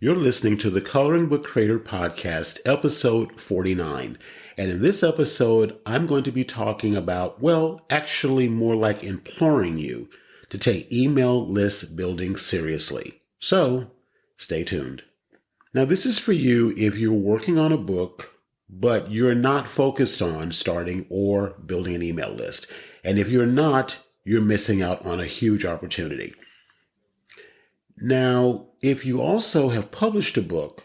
You're listening to the Coloring Book Creator Podcast, episode 49. And in this episode, I'm going to be talking about, actually more like imploring you to take email list building seriously. So stay tuned. Now, this is for you if you're working on a book, but you're not focused on starting or building an email list. And if you're not, you're missing out on a huge opportunity. Now, if you also have published a book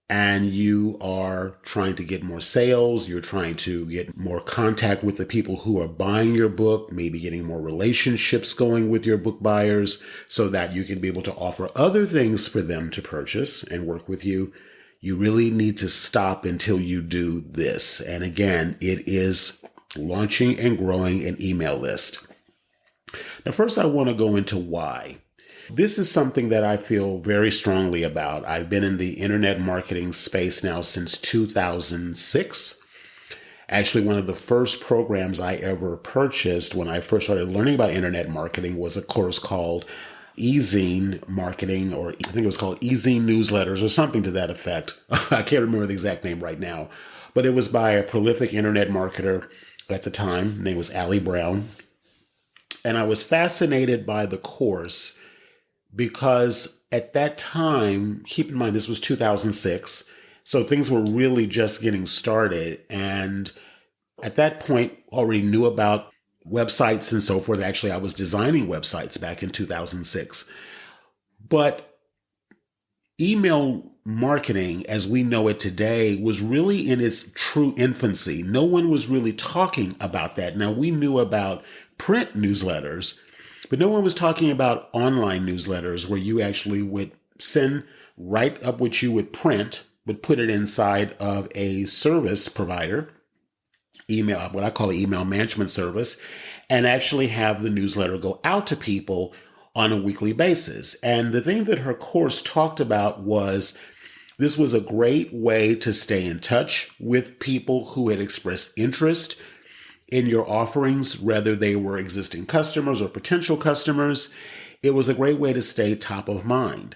and you are trying to get more sales, you're trying to get more contact with the people who are buying your book, maybe getting more relationships going with your book buyers so that you can be able to offer other things for them to purchase and work with you, you really need to stop until you do this. And again, it is launching and growing an email list. Now, first, I want to go into why. This is something that I feel very strongly about. I've been in the internet marketing space now since 2006. Actually, one of the first programs I ever purchased when I first started learning about internet marketing was a course called eZine Marketing, or I think it was called eZine Newsletters or something to that effect. I can't remember the exact name right now, but it was by a prolific internet marketer at the time. Her name was Allie Brown. And I was fascinated by the course because at that time, keep in mind, this was 2006. So things were really just getting started. And at that point, already knew about websites and so forth. Actually, I was designing websites back in 2006. But email marketing, as we know it today, was really in its true infancy. No one was really talking about that. Now, we knew about print newsletters, but no one was talking about online newsletters where you actually would write up what you would print, would put it inside of a service provider, email, what I call an email management service, and actually have the newsletter go out to people on a weekly basis. And the thing that her course talked about was this was a great way to stay in touch with people who had expressed interest in your offerings, whether they were existing customers or potential customers. It was a great way to stay top of mind.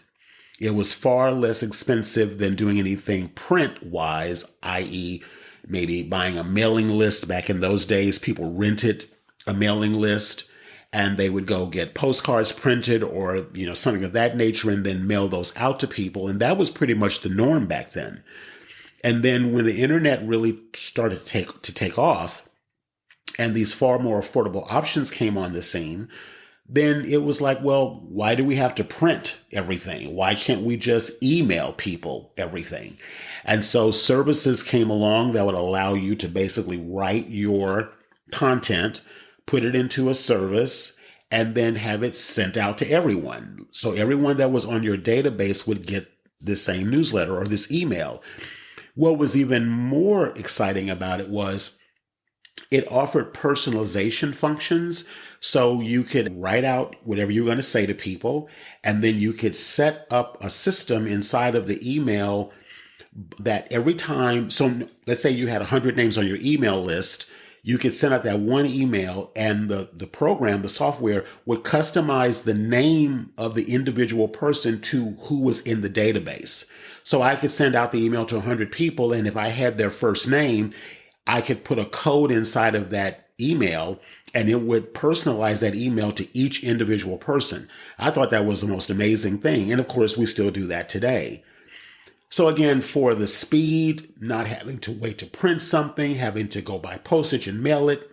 It was far less expensive than doing anything print-wise, i.e., maybe buying a mailing list. Back in those days, people rented a mailing list and they would go get postcards printed or, something of that nature and then mail those out to people. And that was pretty much the norm back then. And then when the internet really started to take off and these far more affordable options came on the scene, then it was like, why do we have to print everything? Why can't we just email people everything? And so services came along that would allow you to basically write your content, put it into a service, and then have it sent out to everyone. So everyone that was on your database would get this same newsletter or this email. What was even more exciting about it was it offered personalization functions. So you could write out whatever you're going to say to people, and then you could set up a system inside of the email that every time, so let's say you had 100 names on your email list, you could send out that one email and the program, the software would customize the name of the individual person to who was in the database. So I could send out the email to 100 people, and if I had their first name, I could put a code inside of that email and it would personalize that email to each individual person. I thought that was the most amazing thing. And of course, we still do that today. So again, for the speed, not having to wait to print something, having to go buy postage and mail it,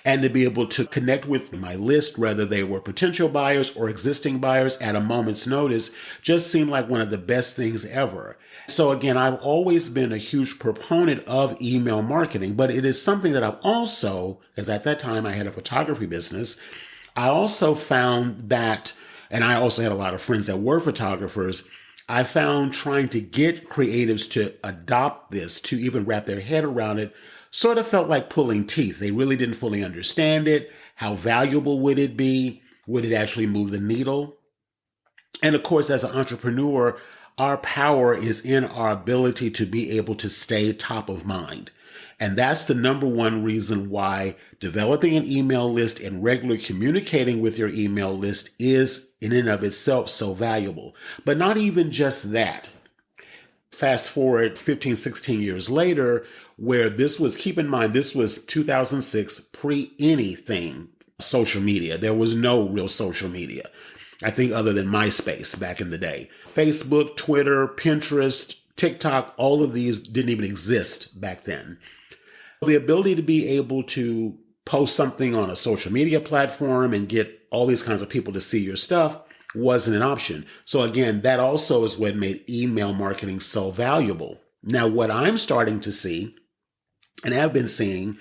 and to be able to connect with my list, whether they were potential buyers or existing buyers at a moment's notice, just seemed like one of the best things ever. So again, I've always been a huge proponent of email marketing, but it is something that I've also, because at that time I had a photography business, I also found that, and I also had a lot of friends that were photographers, I found trying to get creatives to adopt this, to even wrap their head around it, sort of felt like pulling teeth. They really didn't fully understand it. How valuable would it be? Would it actually move the needle? And of course, as an entrepreneur, our power is in our ability to be able to stay top of mind. And that's the number one reason why developing an email list and regularly communicating with your email list is in and of itself so valuable. But not even just that. Fast forward 15, 16 years later, where this was, keep in mind, this was 2006, pre anything social media. There was no real social media, I think, other than MySpace back in the day. Facebook, Twitter, Pinterest, TikTok, all of these didn't even exist back then. The ability to be able to post something on a social media platform and get all these kinds of people to see your stuff wasn't an option. So again, that also is what made email marketing so valuable. Now, what I'm starting to see and have been seeing,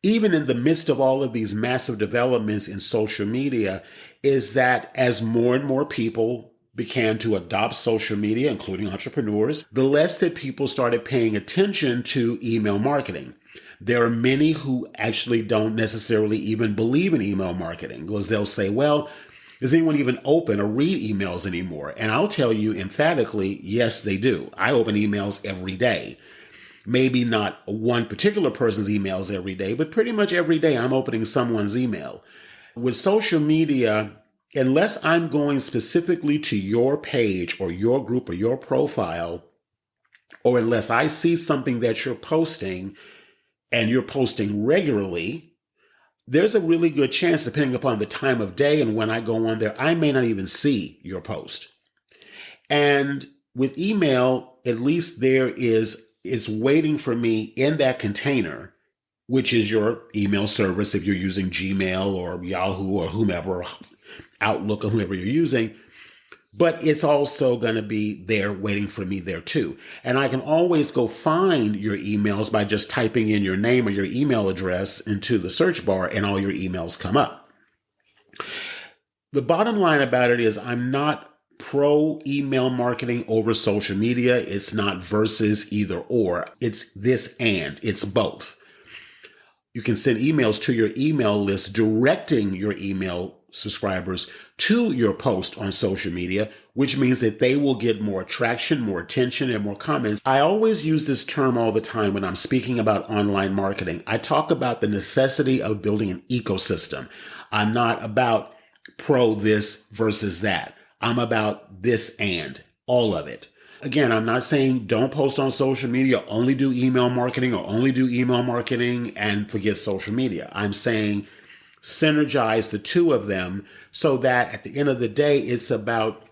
even in the midst of all of these massive developments in social media, is that as more and more people began to adopt social media, including entrepreneurs, the less that people started paying attention to email marketing. There are many who actually don't necessarily even believe in email marketing, because they'll say, well, does anyone even open or read emails anymore? And I'll tell you emphatically, yes, they do. I open emails every day. Maybe not one particular person's emails every day, but pretty much every day I'm opening someone's email. With social media, unless I'm going specifically to your page or your group or your profile, or unless I see something that you're posting and you're posting regularly, there's a really good chance, depending upon the time of day and when I go on there, I may not even see your post. And with email, at least it's waiting for me in that container, which is your email service if you're using Gmail or Yahoo or whomever, Outlook or whoever you're using. But it's also going to be there waiting for me there too. And I can always go find your emails by just typing in your name or your email address into the search bar, and all your emails come up. The bottom line about it is I'm not pro email marketing over social media. It's not versus either or. It's this and. It's both. You can send emails to your email list directing your email subscribers to your post on social media, which means that they will get more traction, more attention, and more comments. I always use this term all the time when I'm speaking about online marketing. I talk about the necessity of building an ecosystem. I'm not about pro this versus that. I'm about this and all of it. Again, I'm not saying don't post on social media, only do email marketing, or only do email marketing and forget social media. I'm saying synergize the two of them so that at the end of the day, it's about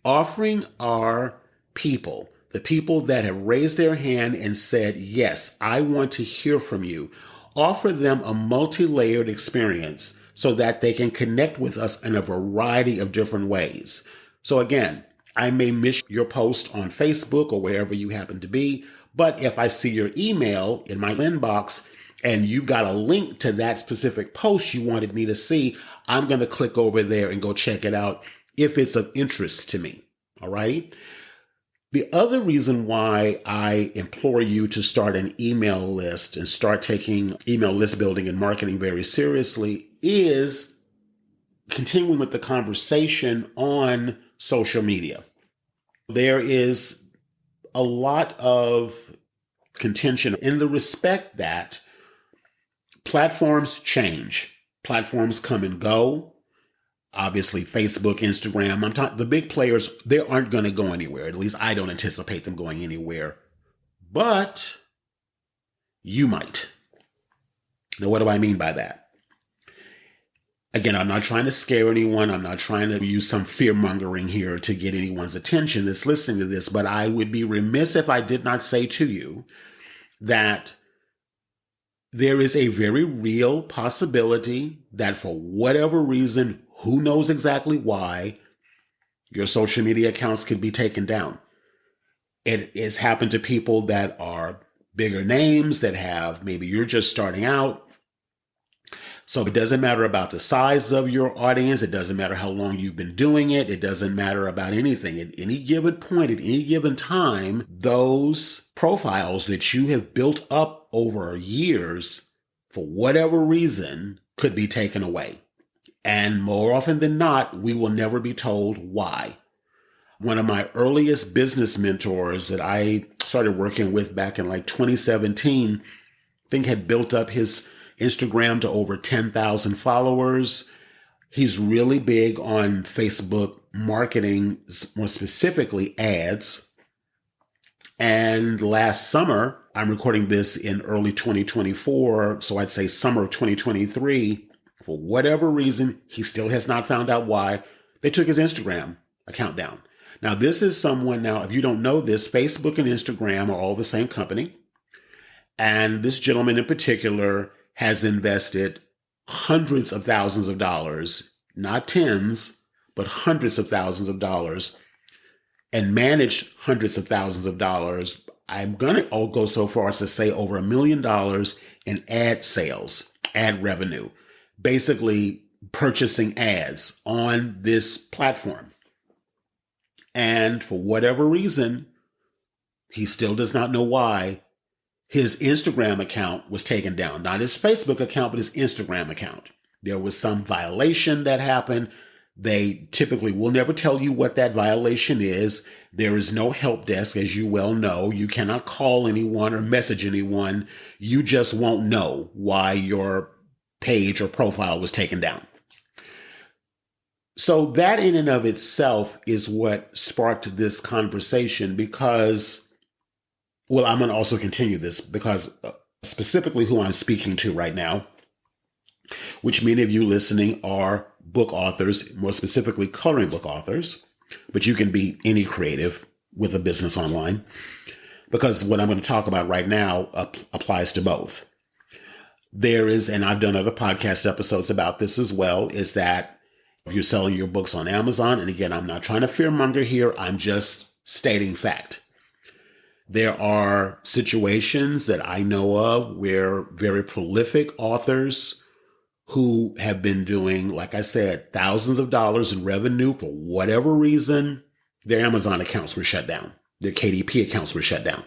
offering our people, the people that have raised their hand and said, yes, I want to hear from you, offer them a multi-layered experience so that they can connect with us in a variety of different ways. So again, I may miss your post on Facebook or wherever you happen to be, but if I see your email in my inbox and you got a link to that specific post you wanted me to see, I'm going to click over there and go check it out if it's of interest to me. All right. The other reason why I implore you to start an email list and start taking email list building and marketing very seriously is continuing with the conversation on social media. There is a lot of contention in the respect that platforms change. Platforms come and go. Obviously, Facebook, Instagram, I'm talking the big players, they aren't going to go anywhere. At least I don't anticipate them going anywhere. But you might. Now, what do I mean by that? Again, I'm not trying to scare anyone. I'm not trying to use some fear mongering here to get anyone's attention that's listening to this. But I would be remiss if I did not say to you that there is a very real possibility that for whatever reason, who knows exactly why, your social media accounts could be taken down. It has happened to people that are bigger names that have, maybe you're just starting out. So it doesn't matter about the size of your audience. It doesn't matter how long you've been doing it. It doesn't matter about anything. At any given point, at any given time, those profiles that you have built up over years, for whatever reason, could be taken away. And more often than not, we will never be told why. One of my earliest business mentors that I started working with back in like 2017, think had built up his Instagram to over 10,000 followers. He's really big on Facebook marketing, more specifically ads. And last summer, I'm recording this in early 2024, so I'd say summer of 2023, for whatever reason, he still has not found out why, they took his Instagram account down. Now, this is someone, now, if you don't know this, Facebook and Instagram are all the same company. And this gentleman in particular has invested hundreds of thousands of dollars, not tens, but hundreds of thousands of dollars, and managed hundreds of thousands of dollars. I'm going to go so far as to say over $1 million in ad sales, ad revenue, basically purchasing ads on this platform. And for whatever reason, he still does not know why his Instagram account was taken down. Not his Facebook account, but his Instagram account. There was some violation that happened. They typically will never tell you what that violation is. There is no help desk, as you well know. You cannot call anyone or message anyone. You just won't know why your page or profile was taken down. So that in and of itself is what sparked this conversation because, well, I'm going to also continue this because specifically who I'm speaking to right now, which many of you listening are book authors, more specifically coloring book authors, but you can be any creative with a business online because what I'm going to talk about right now applies to both. There is, and I've done other podcast episodes about this as well, is that if you're selling your books on Amazon, and again, I'm not trying to fearmonger here, I'm just stating fact. There are situations that I know of where very prolific authors who have been doing, like I said, thousands of dollars in revenue for whatever reason, their Amazon accounts were shut down. Their KDP accounts were shut down.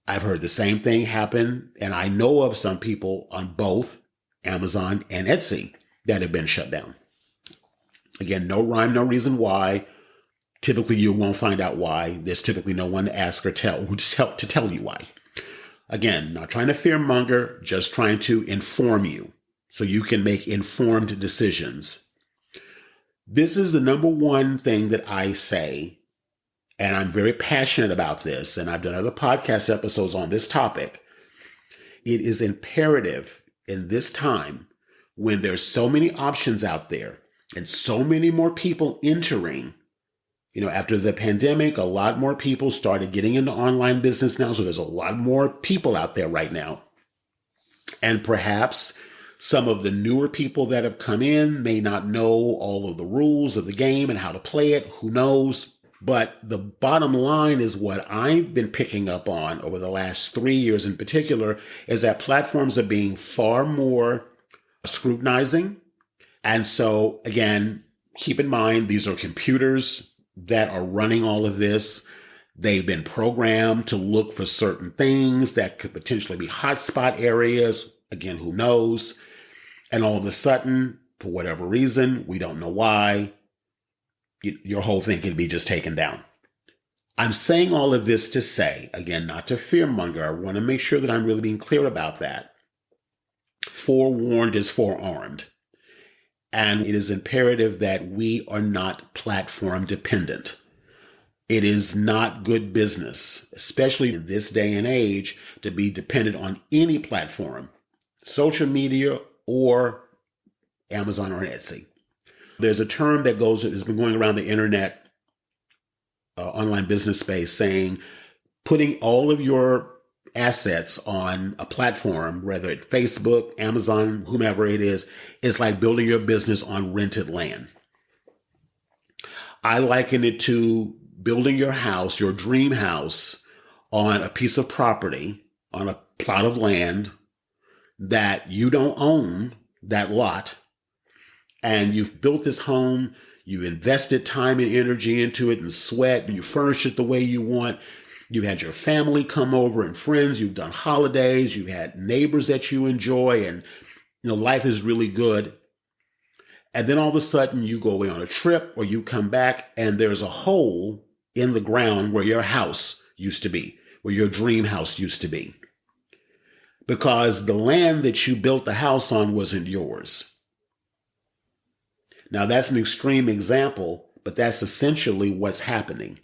I've heard the same thing happen, and I know of some people on both Amazon and Etsy that have been shut down. Again, no rhyme, no reason why. Typically, you won't find out why. There's typically no one to ask or to tell you why. Again, not trying to fearmonger, just trying to inform you so you can make informed decisions. This is the number one thing that I say, and I'm very passionate about this, and I've done other podcast episodes on this topic. It is imperative in this time when there's so many options out there and so many more people entering. You know, after the pandemic, a lot more people started getting into online business now. So there's a lot more people out there right now. And perhaps some of the newer people that have come in may not know all of the rules of the game and how to play it. Who knows? But the bottom line is what I've been picking up on over the last 3 years in particular is that platforms are being far more scrutinizing. And so, again, keep in mind, these are computers that are running all of this. They've been programmed to look for certain things that could potentially be hotspot areas. Again, who knows? And all of a sudden, for whatever reason, we don't know why, your whole thing can be just taken down. I'm saying all of this to say, again, not to fearmonger. I want to make sure that I'm really being clear about that. Forewarned is forearmed. And it is imperative that we are not platform dependent. It is not good business, especially in this day and age, to be dependent on any platform, social media or Amazon or Etsy. There's a term that has been going around the internet, online business space, saying putting all of your assets on a platform, whether it's Facebook, Amazon, whomever it is like building your business on rented land. I liken it to building your house, your dream house, on a piece of property, on a plot of land that you don't own that lot. And you've built this home, you invested time and energy into it and sweat, and you furnish it the way you want. You've had your family come over and friends. You've done holidays. You've had neighbors that you enjoy, and life is really good. And then all of a sudden, you go away on a trip, or you come back, and there's a hole in the ground where your house used to be, where your dream house used to be. because the land that you built the house on wasn't yours. Now, that's an extreme example, but that's essentially what's happening.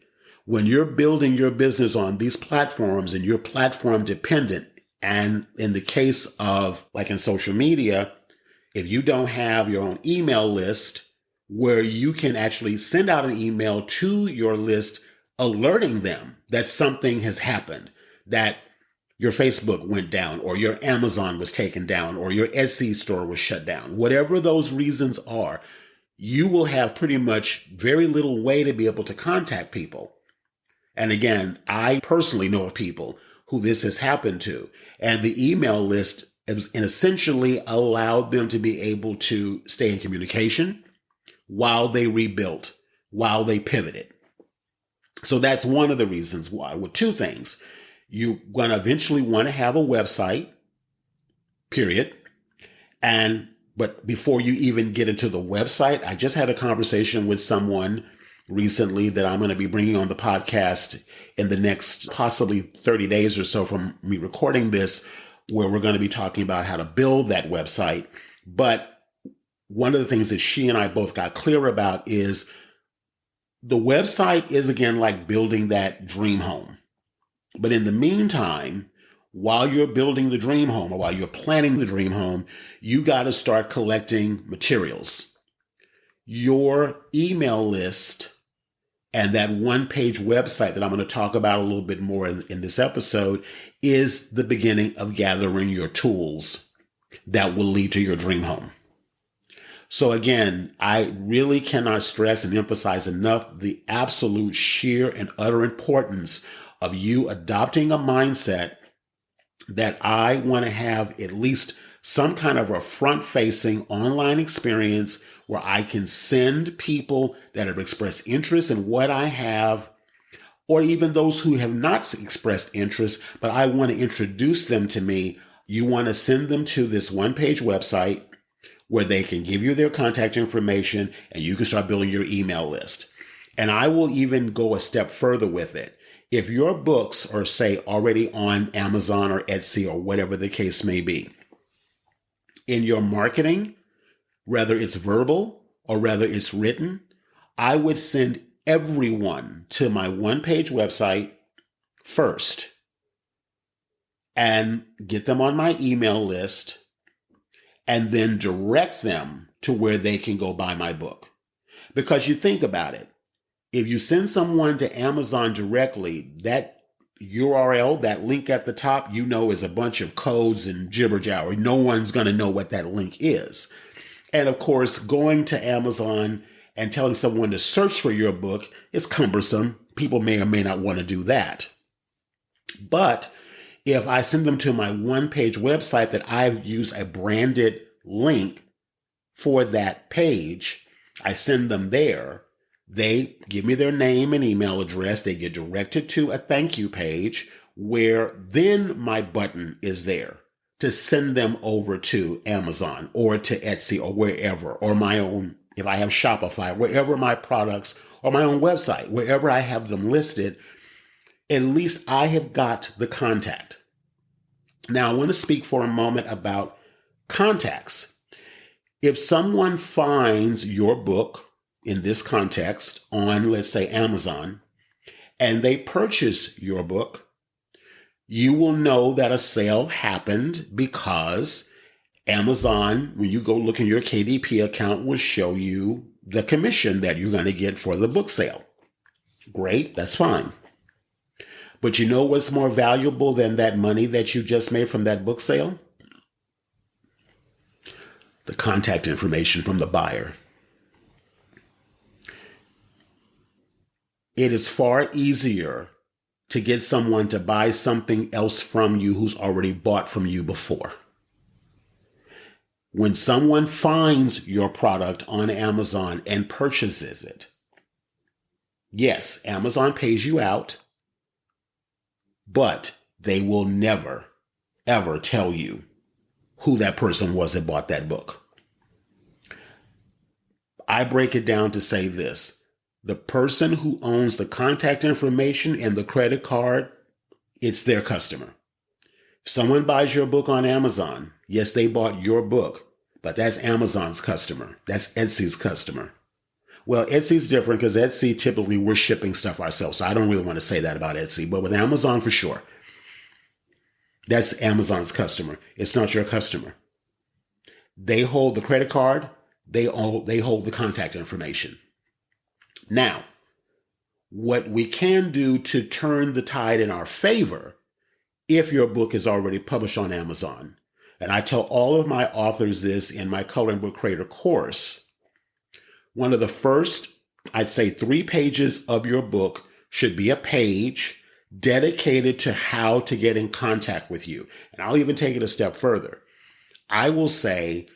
When you're building your business on these platforms and you're platform dependent, and in the case of like in social media, if you don't have your own email list where you can actually send out an email to your list alerting them that something has happened, that your Facebook went down or your Amazon was taken down or your Etsy store was shut down, whatever those reasons are, you will have pretty much very little way to be able to contact people. And again, I personally know of people who this has happened to, and the email list essentially allowed them to be able to stay in communication while they rebuilt, while they pivoted. So that's one of the reasons why, with two things. You're going to eventually want to have a website, period. But before you even get into the website, I just had a conversation with someone recently that I'm going to be bringing on the podcast in the next possibly 30 days or so from me recording this, where we're going to be talking about how to build that website. But one of the things that she and I both got clear about is the website is, again, like building that dream home. But in the meantime, while you're building the dream home or while you're planning the dream home, you got to start collecting materials. Your email list and that one-page website that I'm going to talk about a little bit more in this episode is the beginning of gathering your tools that will lead to your dream home. So again, I really cannot stress and emphasize enough the absolute sheer and utter importance of you adopting a mindset that I want to have at least some kind of a front-facing online experience where I can send people that have expressed interest in what I have, or even those who have not expressed interest, but I want to introduce them to me. You want to send them to this one-page website where they can give you their contact information and you can start building your email list. And I will even go a step further with it. If your books are, say, already on Amazon or Etsy or whatever the case may be, in your marketing, whether it's verbal or whether it's written, I would send everyone to my one-page website first and get them on my email list and then direct them to where they can go buy my book. Because you think about it, if you send someone to Amazon directly, that URL, that link at the top, is a bunch of codes and jibber jabber. No one's going to know what that link is. And of course, going to Amazon and telling someone to search for your book is cumbersome. People may or may not want to do that. But if I send them to my one-page website that I've used a branded link for that page, I send them there. They give me their name and email address. They get directed to a thank you page where then my button is there to send them over to Amazon or to Etsy or wherever, or my own, if I have Shopify, wherever my products, or my own website, wherever I have them listed, at least I have got the contact. Now, I want to speak for a moment about contacts. If someone finds your book in this context on, let's say, Amazon, and they purchase your book, you will know that a sale happened because Amazon, when you go look in your KDP account, will show you the commission that you're going to get for the book sale. Great, that's fine. But you know what's more valuable than that money that you just made from that book sale? The contact information from the buyer. It is far easier to get someone to buy something else from you who's already bought from you before. When someone finds your product on Amazon and purchases it, yes, Amazon pays you out, but they will never, ever tell you who that person was that bought that book. I break it down to say this. The person who owns the contact information and the credit card, it's their customer. Someone buys your book on Amazon. Yes, they bought your book, but that's Amazon's customer. That's Etsy's customer. Well, Etsy's different because Etsy, typically we're shipping stuff ourselves. So I don't really want to say that about Etsy, but with Amazon for sure, that's Amazon's customer. It's not your customer. They hold the credit card. They hold the contact information. Now, what we can do to turn the tide in our favor, if your book is already published on Amazon, and I tell all of my authors this in my Coloring Book Creator course, one of the first, I'd say 3 pages of your book should be a page dedicated to how to get in contact with you. And I'll even take it a step further. I will say,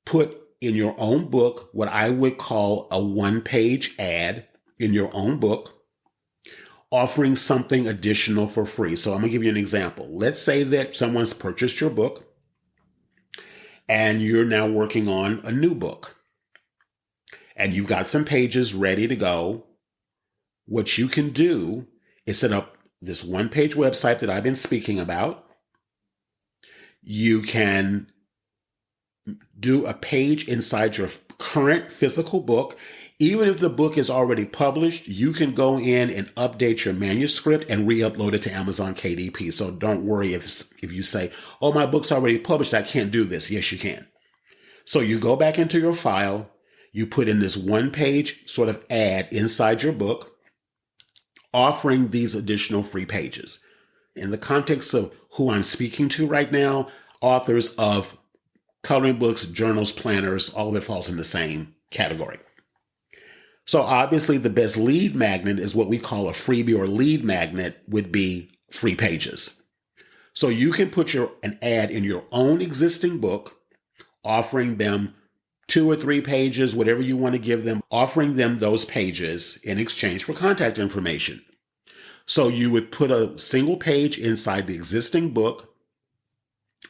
put in your own book what I would call a 1-page ad in your own book, offering something additional for free. So I'm going to give you an example. Let's say that someone's purchased your book and you're now working on a new book and you've got some pages ready to go. What you can do is set up this 1-page website that I've been speaking about. You can do a page inside your current physical book. Even if the book is already published, you can go in and update your manuscript and re-upload it to Amazon KDP. So don't worry if you say, oh, my book's already published, I can't do this. Yes, you can. So you go back into your file, you put in this 1-page sort of ad inside your book, offering these additional free pages. In the context of who I'm speaking to right now, authors of coloring books, journals, planners, all of it falls in the same category. So obviously the best lead magnet is what we call a freebie, or lead magnet would be free pages. So you can put an ad in your own existing book, offering them 2 or 3 pages, whatever you want to give them, offering them those pages in exchange for contact information. So you would put a single page inside the existing book,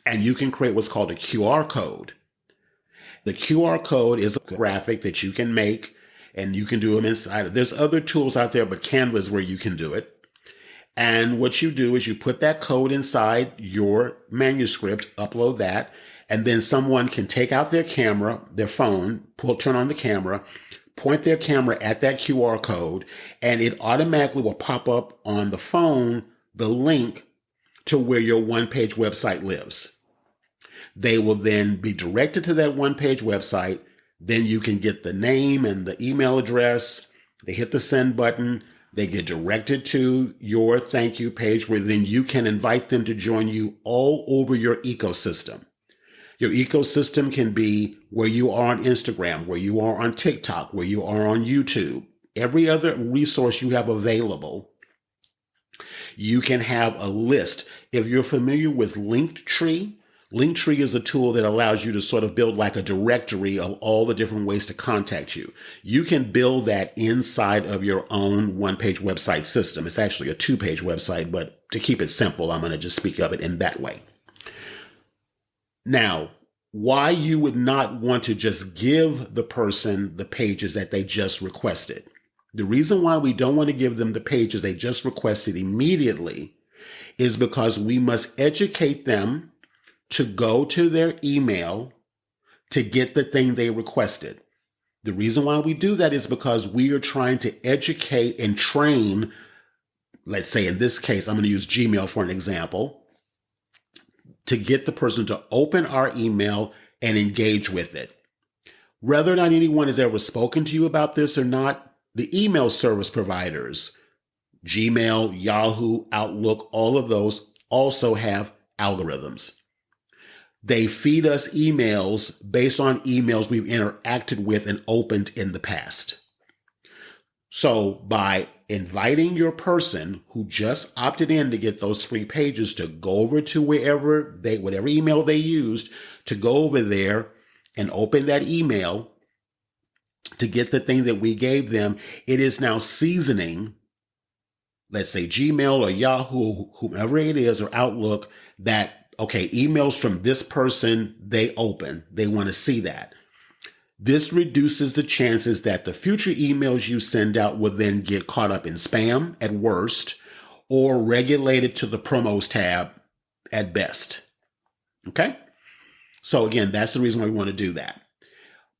and you can create what's called a QR code. The QR code is a graphic that you can make, and you can do them inside. There's other tools out there, but Canva is where you can do it. And what you do is you put that code inside your manuscript, upload that, and then someone can take out their camera, their phone, turn on the camera, point their camera at that QR code, and it automatically will pop up on the phone the link to where your 1-page website lives. They will then be directed to that 1-page website. Then you can get the name and the email address. They hit the send button. They get directed to your thank you page, where then you can invite them to join you all over your ecosystem. Your ecosystem can be where you are on Instagram, where you are on TikTok, where you are on YouTube, every other resource you have available. You can have a list. If you're familiar with Linktree, Linktree is a tool that allows you to sort of build like a directory of all the different ways to contact you. You can build that inside of your own 1-page website system. It's actually a 2-page website, but to keep it simple, I'm going to just speak of it in that way. Now, why you would not want to just give the person the pages that they just requested. The reason why we don't want to give them the pages they just requested immediately is because we must educate them to go to their email to get the thing they requested. The reason why we do that is because we are trying to educate and train, let's say in this case, I'm going to use Gmail for an example, to get the person to open our email and engage with it. Whether or not anyone has ever spoken to you about this or not, the email service providers, Gmail, Yahoo, Outlook, all of those also have algorithms. They feed us emails based on emails we've interacted with and opened in the past. So by inviting your person who just opted in to get those free pages to go over to whatever email they used, to go over there and open that email to get the thing that we gave them, it is now seasoning, let's say Gmail or Yahoo, whomever it is, or Outlook, that, okay, emails from this person, they want to see that. This reduces the chances that the future emails you send out will then get caught up in spam at worst, or regulated to the promos tab at best. Okay? So again, that's the reason why we want to do that.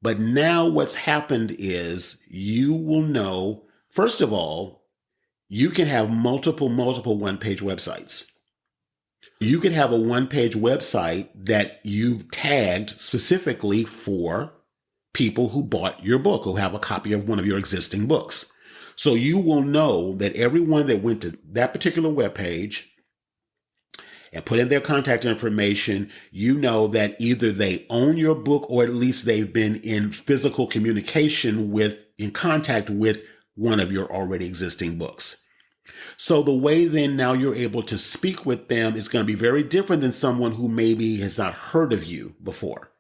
But now what's happened is you will know, first of all, you can have multiple one-page websites. You could have a one-page website that you tagged specifically for people who bought your book, who have a copy of one of your existing books. So you will know that everyone that went to that particular webpage and put in their contact information, you know that either they own your book or at least they've been in physical communication with, in contact with one of your already existing books. So the way then now you're able to speak with them is going to be very different than someone who maybe has not heard of you before.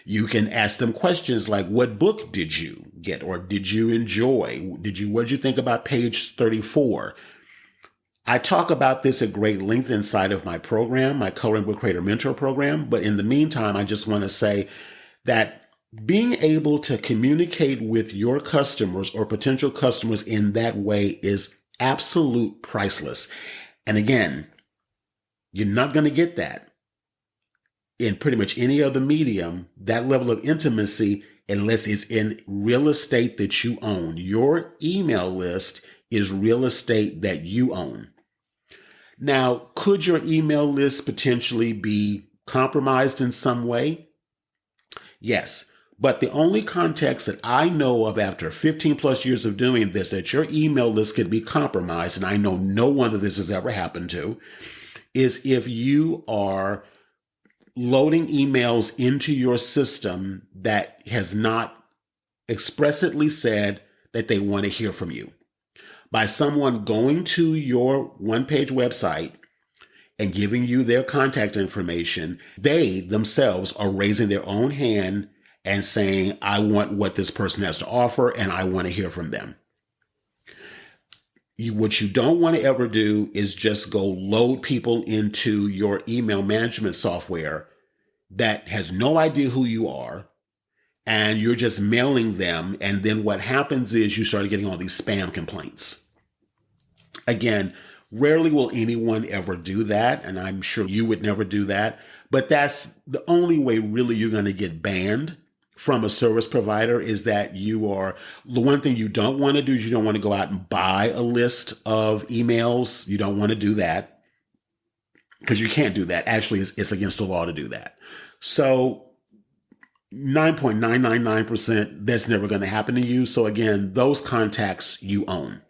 You can ask them questions like, what book did you get? Or did you enjoy? What did you think about page 34? I talk about this at great length inside of my program, my Coloring Book Creator Mentor program. But in the meantime, I just want to say that being able to communicate with your customers or potential customers in that way is absolute priceless. And again, you're not going to get that in pretty much any other medium, that level of intimacy, unless it's in real estate that you own. Your email list is real estate that you own. Now, could your email list potentially be compromised in some way? Yes. But the only context that I know of after 15 plus years of doing this, that your email list could be compromised, and I know no one that this has ever happened to, is if you are loading emails into your system that has not expressly said that they want to hear from you. By someone going to your one-page website and giving you their contact information, they themselves are raising their own hand and saying, I want what this person has to offer and I want to hear from them. What you don't want to ever do is just go load people into your email management software that has no idea who you are, and you're just mailing them. And then what happens is you start getting all these spam complaints. Again, rarely will anyone ever do that, and I'm sure you would never do that, but that's the only way really you're going to get banned from a service provider, is that you are, the one thing you don't want to do is you don't want to go out and buy a list of emails. You don't want to do that because you can't do that. Actually, it's against the law to do that. So 9.999%, that's never going to happen to you. So again, those contacts you own.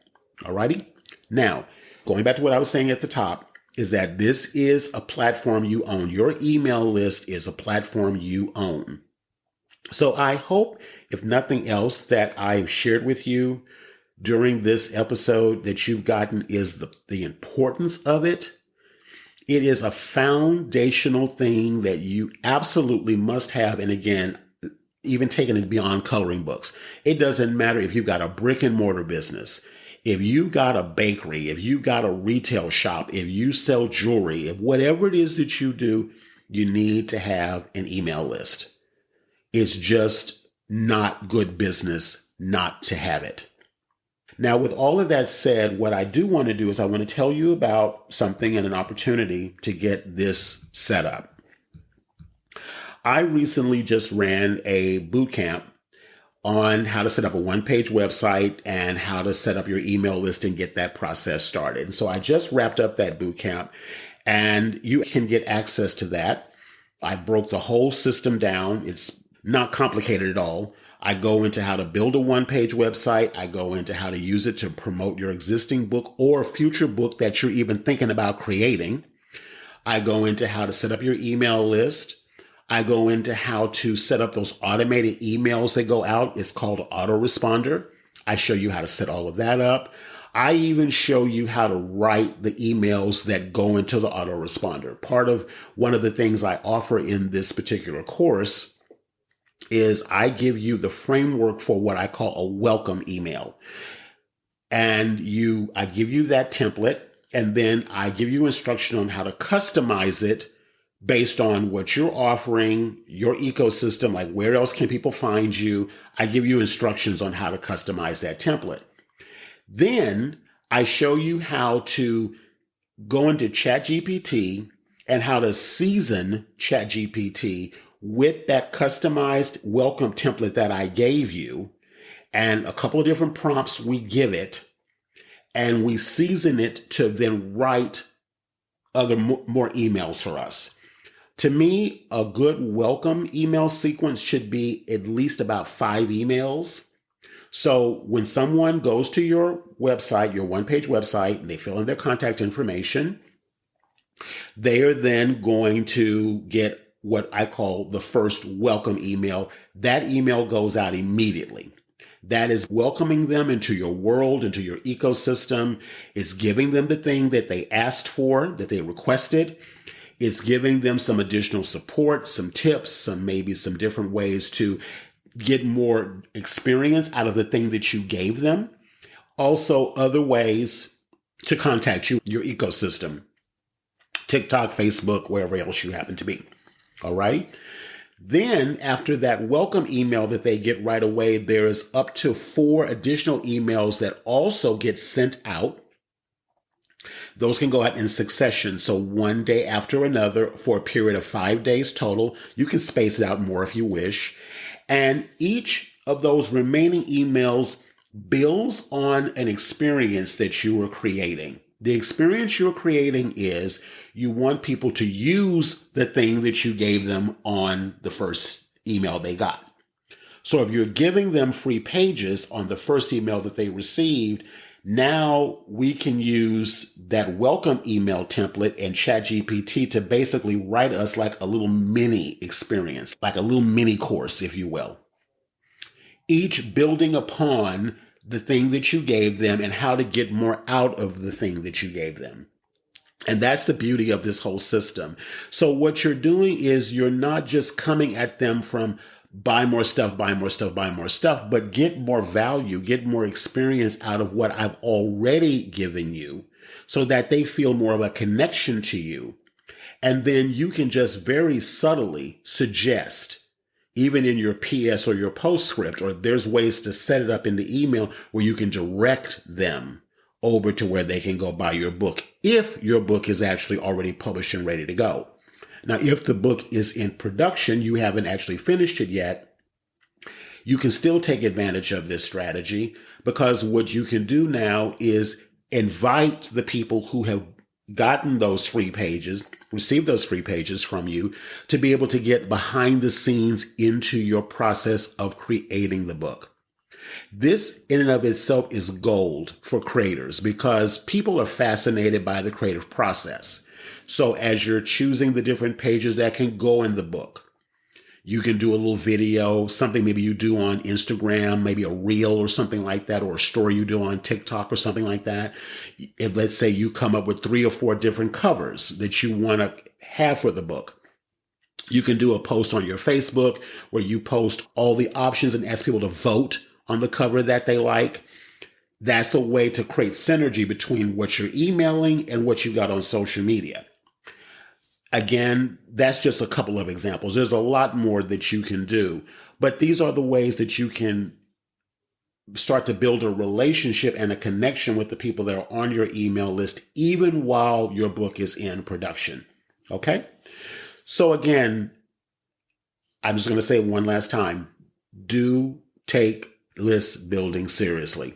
All righty. Now, going back to what I was saying at the top, is that this is a platform you own. Your email list is a platform you own. So I hope, if nothing else, that I've shared with you during this episode that you've gotten is the importance of it. It is a foundational thing that you absolutely must have. And again, even taking it beyond coloring books, it doesn't matter if you've got a brick and mortar business, if you got a bakery, if you got a retail shop, if you sell jewelry, if whatever it is that you do, you need to have an email list. It's just not good business not to have it. Now, with all of that said, what I do want to do is I want to tell you about something and an opportunity to get this set up. I recently just ran a boot camp on how to set up a one-page website and how to set up your email list and get that process started. And so I just wrapped up that boot camp, and you can get access to that. I broke the whole system down. It's not complicated at all. I go into how to build a one-page website. I go into how to use it to promote your existing book or future book that you're even thinking about creating. I go into how to set up your email list. I go into how to set up those automated emails that go out. It's called autoresponder. I show you how to set all of that up. I even show you how to write the emails that go into the autoresponder. Part of one of the things I offer in this particular course is I give you the framework for what I call a welcome email. And I give you that template, and then I give you instruction on how to customize it based on what you're offering, your ecosystem, like where else can people find you. I give you instructions on how to customize that template. Then I show you how to go into ChatGPT and how to season ChatGPT with that customized welcome template that I gave you and a couple of different prompts we give it, and we season it to then write other more emails for us. To me, a good welcome email sequence should be at least about 5 emails. So when someone goes to your website, your one-page website, and they fill in their contact information, they are then going to get what I call the first welcome email. That email goes out immediately. That is welcoming them into your world, into your ecosystem. It's giving them the thing that they asked for, that they requested. It's giving them some additional support, some tips, maybe some different ways to get more experience out of the thing that you gave them. Also, other ways to contact you, your ecosystem, TikTok, Facebook, wherever else you happen to be. All right. Then after that welcome email that they get right away, there is up to 4 additional emails that also get sent out. Those can go out in succession. So one day after another for a period of 5 days total. You can space it out more if you wish. And each of those remaining emails builds on an experience that you are creating. The experience you're creating is you want people to use the thing that you gave them on the first email they got. So if you're giving them free pages on the first email that they received, now we can use that welcome email template and ChatGPT to basically write us like a little mini experience, like a little mini course, if you will. Each building upon the thing that you gave them and how to get more out of the thing that you gave them. And that's the beauty of this whole system. So what you're doing is you're not just coming at them from buy more stuff, buy more stuff, buy more stuff, but get more value, get more experience out of what I've already given you so that they feel more of a connection to you. And then you can just very subtly suggest, even in your PS or your postscript, or there's ways to set it up in the email where you can direct them over to where they can go buy your book if your book is actually already published and ready to go. Now, if the book is in production, you haven't actually finished it yet, you can still take advantage of this strategy, because what you can do now is invite the people who have gotten those free pages, received those free pages from you, to be able to get behind the scenes into your process of creating the book. This in and of itself is gold for creators because people are fascinated by the creative process. So as you're choosing the different pages that can go in the book, you can do a little video, something maybe you do on Instagram, maybe a reel or something like that, or a story you do on TikTok or something like that. If let's say you come up with 3 or 4 different covers that you want to have for the book, you can do a post on your Facebook where you post all the options and ask people to vote on the cover that they like. That's a way to create synergy between what you're emailing and what you got on social media. Again, that's just a couple of examples. There's a lot more that you can do, but these are the ways that you can start to build a relationship and a connection with the people that are on your email list, even while your book is in production. Okay? So again, I'm just going to say it one last time. Do take list building seriously.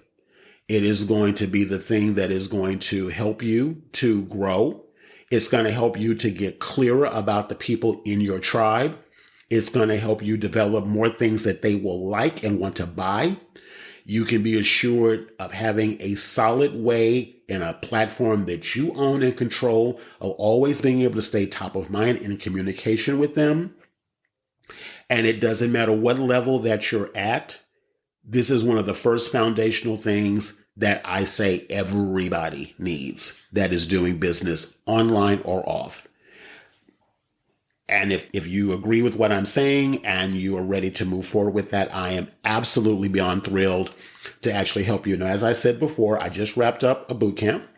It is going to be the thing that is going to help you to grow. It's going to help you to get clearer about the people in your tribe. It's going to help you develop more things that they will like and want to buy. You can be assured of having a solid way in a platform that you own and control, of always being able to stay top of mind in communication with them. And it doesn't matter what level that you're at. This is one of the first foundational things that I say everybody needs that is doing business online or off. And if you agree with what I'm saying and you are ready to move forward with that, I am absolutely beyond thrilled to actually help you. Now, as I said before, I just wrapped up a boot camp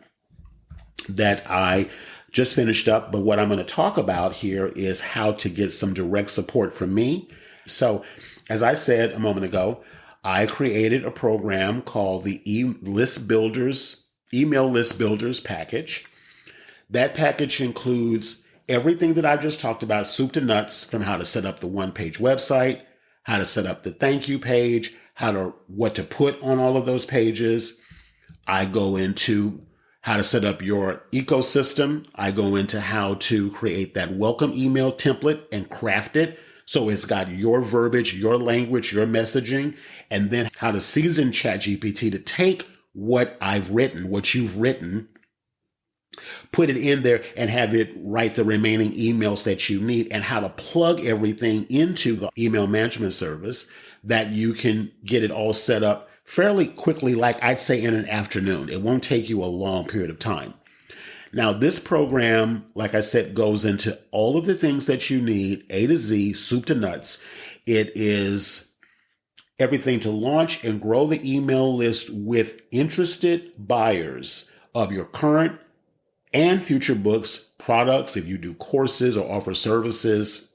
that I just finished up. But what I'm going to talk about here is how to get some direct support from me. So as I said a moment ago, I created a program called the Email List Builders package. That package includes Everything that I've just talked about, soup to nuts, from how to set up the one-page website, how to set up the thank you page, what to put on all of those pages. I go into how to set up your ecosystem. I go into how to create that welcome email template and craft it so it's got your verbiage, your language, your messaging, and then how to season ChatGPT to take what I've written, what you've written, put it in there and have it write the remaining emails that you need, and how to plug everything into the email management service that you can get it all set up fairly quickly, like I'd say in an afternoon. It won't take you a long period of time. Now, this program, like I said, goes into all of the things that you need, A to Z, soup to nuts. It is everything to launch and grow the email list with interested buyers of your current and future books, products. If you do courses or offer services,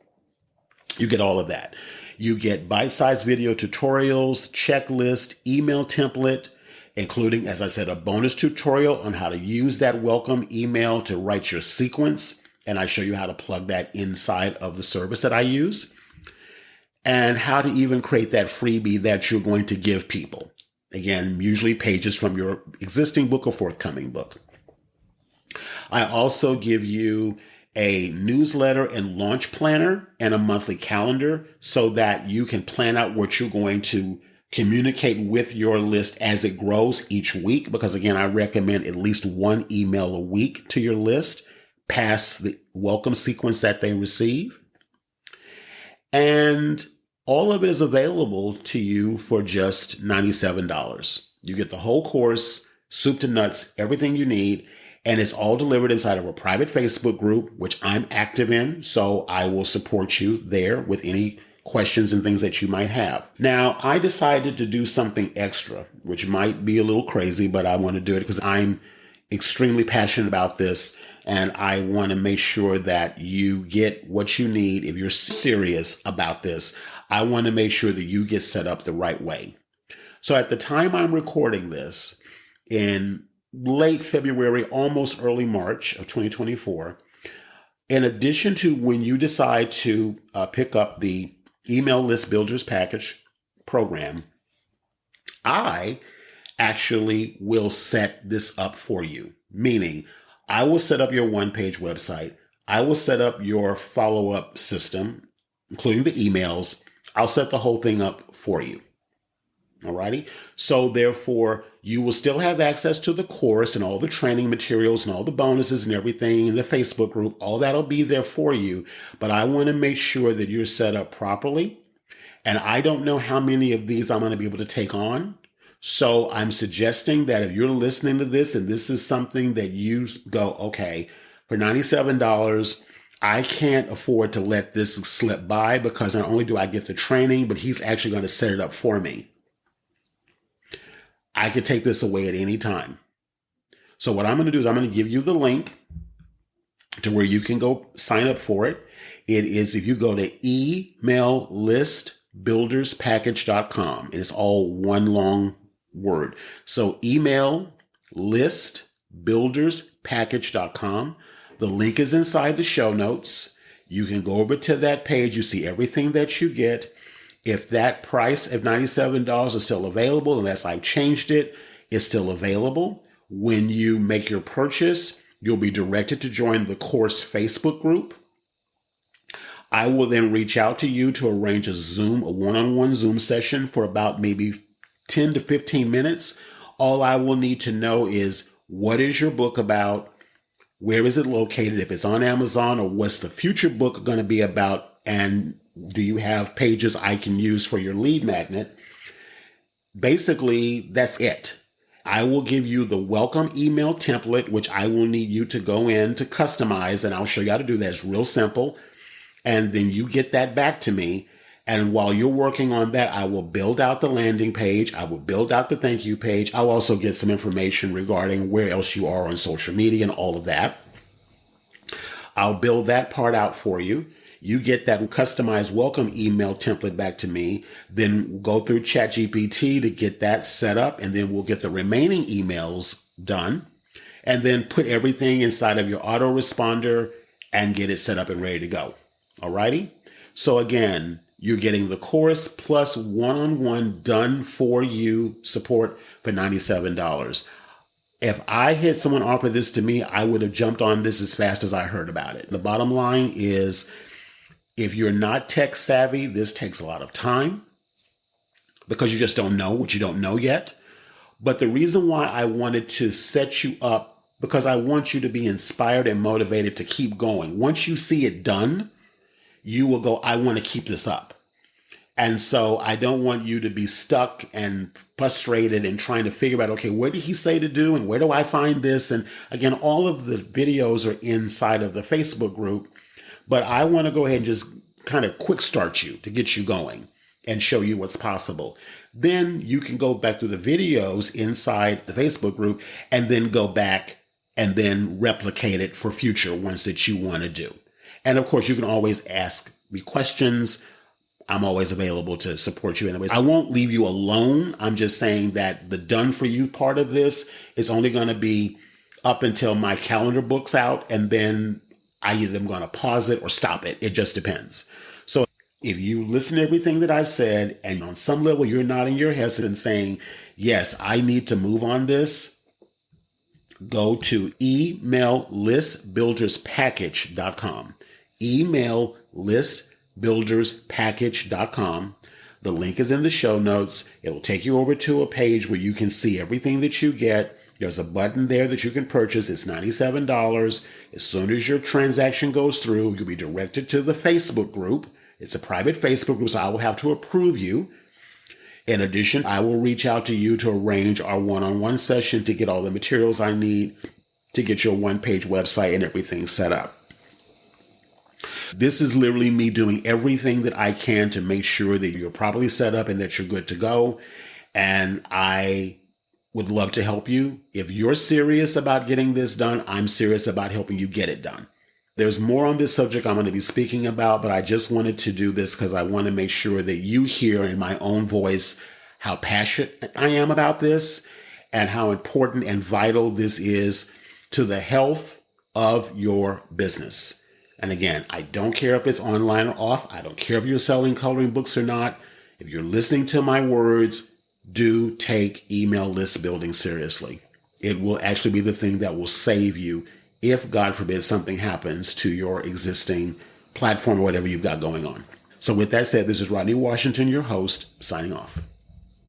you get all of that. You get bite-sized video tutorials, checklist, email template, including, as I said, a bonus tutorial on how to use that welcome email to write your sequence. And I show you how to plug that inside of the service that I use, and how to even create that freebie that you're going to give people. Again, usually pages from your existing book or forthcoming book. I also give you a newsletter and launch planner and a monthly calendar so that you can plan out what you're going to communicate with your list as it grows each week. Because again, I recommend at least one email a week to your list past the welcome sequence that they receive. And all of it is available to you for just $97. You get the whole course, soup to nuts, everything you need. And it's all delivered inside of a private Facebook group, which I'm active in. So I will support you there with any questions and things that you might have. Now, I decided to do something extra, which might be a little crazy, but I want to do it because I'm extremely passionate about this. And I want to make sure that you get what you need. If you're serious about this, I want to make sure that you get set up the right way. So at the time I'm recording this, in late February, almost early March of 2024, in addition to when you decide to pick up the Email List Builders Package program, I actually will set this up for you. Meaning, I will set up your one-page website. I will set up your follow-up system, including the emails. I'll set the whole thing up for you. Alrighty. So therefore, you will still have access to the course and all the training materials and all the bonuses and everything in the Facebook group. All that'll be there for you. But I want to make sure that you're set up properly. And I don't know how many of these I'm going to be able to take on. So I'm suggesting that if you're listening to this and this is something that you go, okay, for $97, I can't afford to let this slip by, because not only do I get the training, but he's actually going to set it up for me. I could take this away at any time. So what I'm going to do is I'm going to give you the link to where you can go sign up for it. It is, if you go to emaillistbuilderspackage.com, and it's all one long word. So emaillistbuilderspackage.com. The link is inside the show notes. You can go over to that page. You see everything that you get. If that price of $97 is still available, unless I've changed it, it's still available. When you make your purchase, you'll be directed to join the course Facebook group. I will then reach out to you to arrange a one-on-one Zoom session for about maybe 10 to 15 minutes. All I will need to know is, what is your book about? Where is it located? If it's on Amazon, or what's the future book going to be about? And do you have pages I can use for your lead magnet? Basically, that's it. I will give you the welcome email template, which I will need you to go in to customize, and I'll show you how to do that. It's real simple. And then you get that back to me. And while you're working on that, I will build out the landing page. I will build out the thank you page. I'll also get some information regarding where else you are on social media and all of that. I'll build that part out for you. You get that customized welcome email template back to me, then go through ChatGPT to get that set up, and then we'll get the remaining emails done, and then put everything inside of your autoresponder and get it set up and ready to go. Alrighty? So again, you're getting the course plus one-on-one done for you support for $97. If I had someone offer this to me, I would have jumped on this as fast as I heard about it. The bottom line is, if you're not tech savvy, this takes a lot of time because you just don't know what you don't know yet. But the reason why I wanted to set you up, because I want you to be inspired and motivated to keep going. Once you see it done, you will go, I want to keep this up. And so I don't want you to be stuck and frustrated and trying to figure out, okay, what did he say to do? And where do I find this? And again, all of the videos are inside of the Facebook group, but I want to go ahead and just kind of quick start you to get you going and show you what's possible. Then you can go back through the videos inside the Facebook group and then go back and then replicate it for future ones that you want to do. And of course, you can always ask me questions. I'm always available to support you in that way. I won't leave you alone. I'm just saying that the done for you part of this is only going to be up until my calendar book's out, and then I either am going to pause it or stop it. It just depends. So if you listen to everything that I've said and on some level you're nodding your head and saying, yes, I need to move on this, go to emaillistbuilderspackage.com. Emaillistbuilderspackage.com. The link is in the show notes. It will take you over to a page where you can see everything that you get. There's a button there that you can purchase. It's $97. As soon as your transaction goes through, you'll be directed to the Facebook group. It's a private Facebook group, so I will have to approve you. In addition, I will reach out to you to arrange our one-on-one session to get all the materials I need to get your one-page website and everything set up. This is literally me doing everything that I can to make sure that you're properly set up and that you're good to go. And I would love to help you. If you're serious about getting this done, I'm serious about helping you get it done. There's more on this subject I'm going to be speaking about, but I just wanted to do this because I want to make sure that you hear in my own voice how passionate I am about this and how important and vital this is to the health of your business. And again, I don't care if it's online or off. I don't care if you're selling coloring books or not. If you're listening to my words, do take email list building seriously. It will actually be the thing that will save you if, God forbid, something happens to your existing platform or whatever you've got going on. So with that said, this is Rodney Washington, your host, signing off.